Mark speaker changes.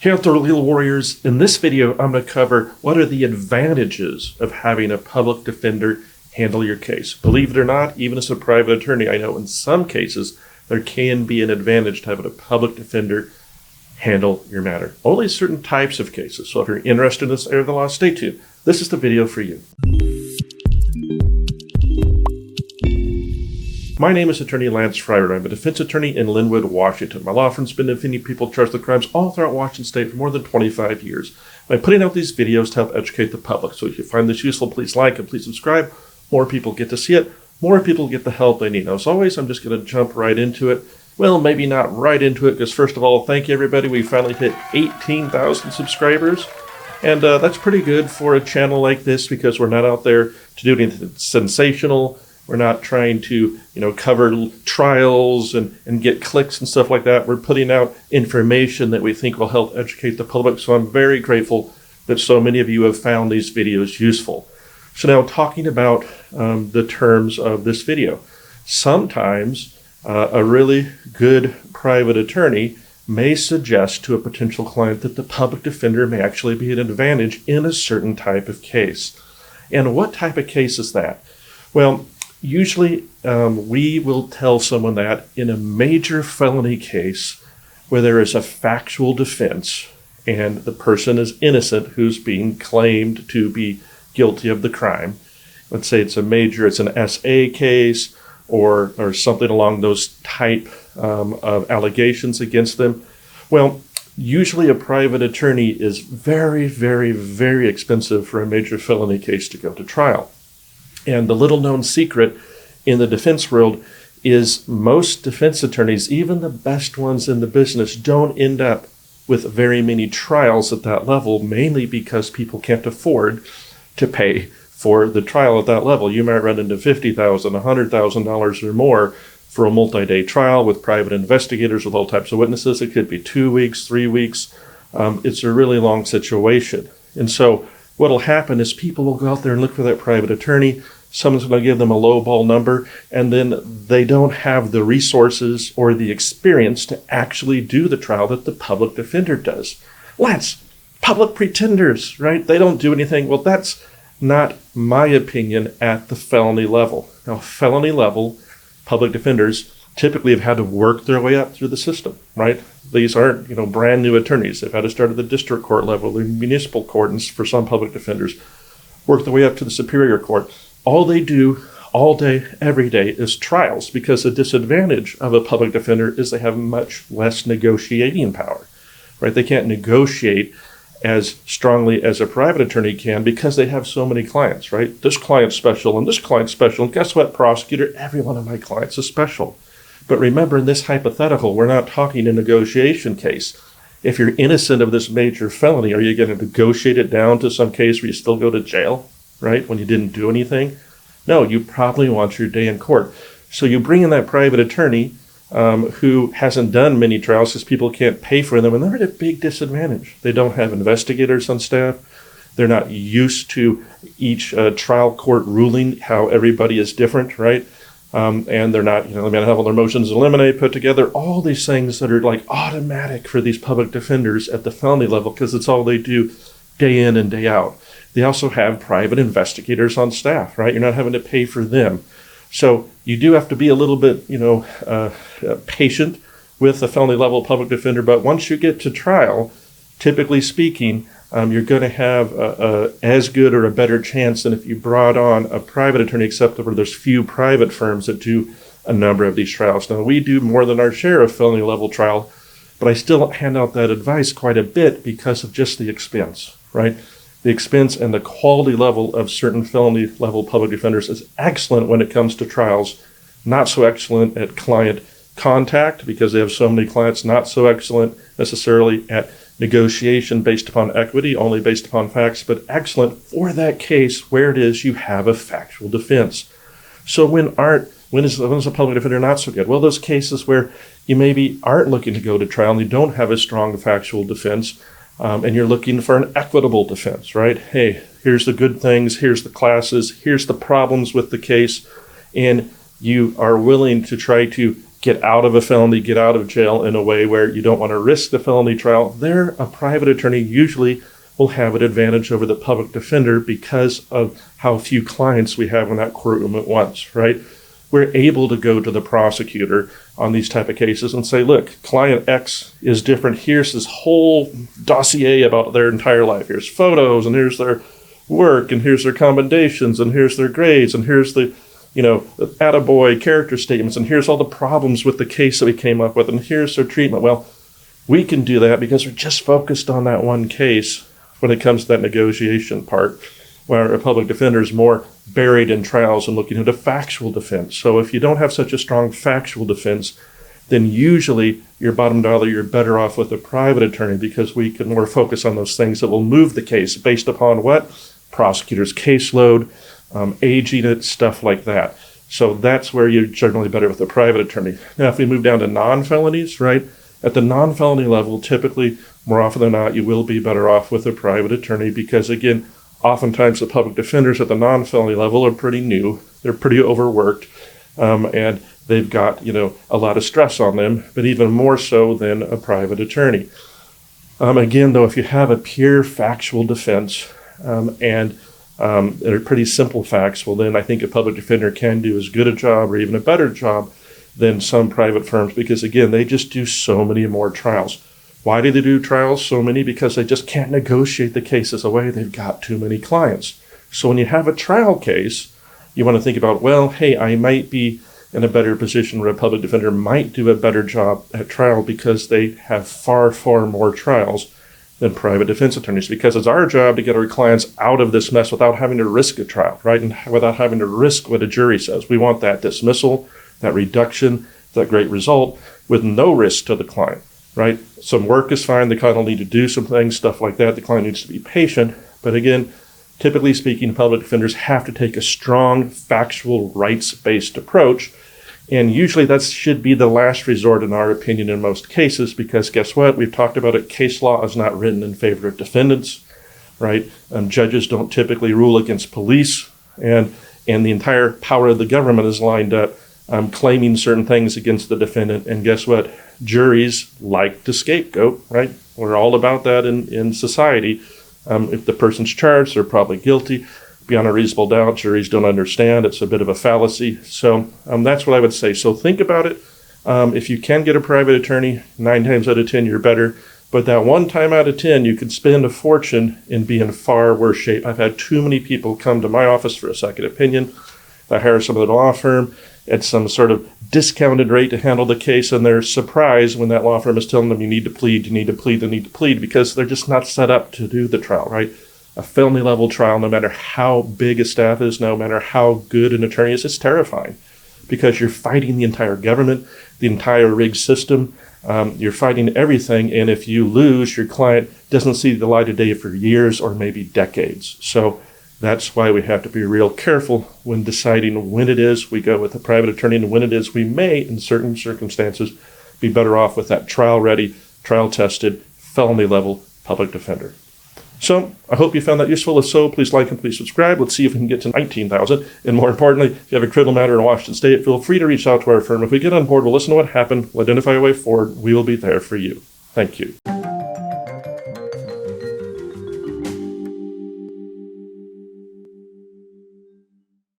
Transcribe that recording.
Speaker 1: Hey out there, legal warriors. In this video, I'm going to cover what are the advantages of having a public defender handle your case. Believe it or not, even as a private attorney, I know in some cases there can be an advantage to having a public defender handle your matter. Only certain types of cases. So if you're interested in this area of the law, stay tuned. This is the video for you. My name is Attorney Lance Fryrear. I'm a defense attorney in Linwood, Washington. My law firm's been defending people charged with crimes all throughout Washington State for more than 25 years. I'm putting out these videos to help educate the public. So if you find this useful, please like and please subscribe. More people get to see it. More people get the help they need. Now, as always, I'm just going to jump right into it. Well, maybe not right into it, because first of all, thank you, everybody. We finally hit 18,000 subscribers. And that's pretty good for a channel like this, because we're not out there to do anything sensational. We're not trying to, cover trials and get clicks and stuff like that. We're putting out information that we think will help educate the public. So I'm very grateful that so many of you have found these videos useful. So now talking about the terms of this video. Sometimes a really good private attorney may suggest to a potential client that the public defender may actually be an advantage in a certain type of case. And what type of case is that? Well, usually we will tell someone that in a major felony case where there is a factual defense and the person is innocent who's being claimed to be guilty of the crime. Let's say it's an SA case or something along those type of allegations against them. Well, usually a private attorney is very, very, very expensive for a major felony case to go to trial. And the little known secret in the defense world is most defense attorneys, even the best ones in the business, don't end up with very many trials at that level, mainly because people can't afford to pay for the trial at that level. You might run into $50,000, $100,000 or more for a multi-day trial with private investigators with all types of witnesses. It could be 2 weeks, 3 weeks. It's a really long situation. And so what will happen is people will go out there and look for that private attorney. Someone's going to give them a lowball number, and then they don't have the resources or the experience to actually do the trial that the public defender does. Lance, public pretenders, right? They don't do anything. Well, that's not my opinion at the felony level. Now, felony level public defenders typically have had to work their way up through the system, right? These aren't, brand new attorneys. They've had to start at the district court level, the municipal court, and for some public defenders, work their way up to the superior court. All they do all day, every day is trials, because the disadvantage of a public defender is they have much less negotiating power, right? They can't negotiate as strongly as a private attorney can because they have so many clients, right? This client's special and this client's special. And guess what, prosecutor? Every one of my clients is special. But remember, in this hypothetical, we're not talking a negotiation case. If you're innocent of this major felony, are you going to negotiate it down to some case where you still go to jail, right, when you didn't do anything? No, you probably want your day in court. So you bring in that private attorney who hasn't done many trials because people can't pay for them, and they're at a big disadvantage. They don't have investigators on staff. They're not used to each trial court ruling, how everybody is different, right? And they're not, they may not have all their motions eliminated, put together, all these things that are like automatic for these public defenders at the felony level because it's all they do day in and day out. They also have private investigators on staff, right? You're not having to pay for them. So you do have to be a little bit, patient with a felony level public defender. But once you get to trial, typically speaking, you're going to have as good or a better chance than if you brought on a private attorney, except for there's few private firms that do a number of these trials. Now, we do more than our share of felony level trial, but I still hand out that advice quite a bit because of just the expense, right? The expense and the quality level of certain felony level public defenders is excellent when it comes to trials, not so excellent at client contact because they have so many clients, not so excellent necessarily at negotiation based upon equity, only based upon facts, but excellent for that case where it is you have a factual defense. So when is a public defender not so good? Well, those cases where you maybe aren't looking to go to trial and you don't have a strong factual defense, and you're looking for an equitable defense, right? Hey, here's the good things, here's the classes, here's the problems with the case, and you are willing to try to get out of a felony, get out of jail in a way where you don't want to risk the felony trial, there a private attorney usually will have an advantage over the public defender because of how few clients we have in that courtroom at once, right? We're able to go to the prosecutor on these type of cases and say, look, client X is different. Here's this whole dossier about their entire life. Here's photos, and here's their work, and here's their commendations, and here's their grades, and here's the attaboy character statements, and here's all the problems with the case that we came up with, and here's their treatment. Well, we can do that because we're just focused on that one case when it comes to that negotiation part, where a public defender is more buried in trials and looking at a factual defense. So if you don't have such a strong factual defense, then usually your bottom dollar, you're better off with a private attorney because we can more focus on those things that will move the case based upon what? Prosecutor's caseload, aging it, stuff like that. So that's where you're generally better with a private attorney. Now, if we move down to non-felonies, right? At the non-felony level, typically, more often than not, you will be better off with a private attorney because, again, oftentimes the public defenders at the non-felony level are pretty new. They're pretty overworked, and they've got, a lot of stress on them, but even more so than a private attorney. Again, though, if you have a pure factual defense and they're pretty simple facts, well, then I think a public defender can do as good a job or even a better job than some private firms because, again, they just do so many more trials. Why do they do trials? So many because they just can't negotiate the cases away. They've got too many clients. So when you have a trial case, you want to think about, well, hey, I might be in a better position where a public defender might do a better job at trial because they have far, far more trials than private defense attorneys, because it's our job to get our clients out of this mess without having to risk a trial, right? And without having to risk what a jury says. We want that dismissal, that reduction, that great result with no risk to the client, right? Some work is fine. The client will need to do some things, stuff like that. The client needs to be patient. But again, typically speaking, public defenders have to take a strong, factual, rights-based approach. And usually that should be the last resort, in our opinion, in most cases, because guess what? We've talked about it. Case law is not written in favor of defendants, right? Judges don't typically rule against police, and the entire power of the government is lined up claiming certain things against the defendant. And guess what? Juries like to scapegoat, right? We're all about that in society. If the person's charged, they're probably guilty. Beyond a reasonable doubt, juries don't understand. It's a bit of a fallacy. So that's what I would say. So think about it. If you can get a private attorney, 9 times out of 10, you're better. But that 1 time out of 10, you could spend a fortune and be in far worse shape. I've had too many people come to my office for a second opinion. I hire some of the law firm at some sort of discounted rate to handle the case, and they're surprised when that law firm is telling them you need to plead, because they're just not set up to do the trial, right? A felony level trial, no matter how big a staff is, no matter how good an attorney is, it's terrifying because you're fighting the entire government, the entire rigged system. You're fighting everything. And if you lose, your client doesn't see the light of day for years or maybe decades. So that's why we have to be real careful when deciding when it is we go with a private attorney and when it is we may, in certain circumstances, be better off with that trial-ready, trial-tested, felony-level public defender. So I hope you found that useful. If so, please like and please subscribe. Let's see if we can get to 19,000. And more importantly, if you have a criminal matter in Washington State, feel free to reach out to our firm. If we get on board, we'll listen to what happened, we'll identify a way forward. We will be there for you. Thank you.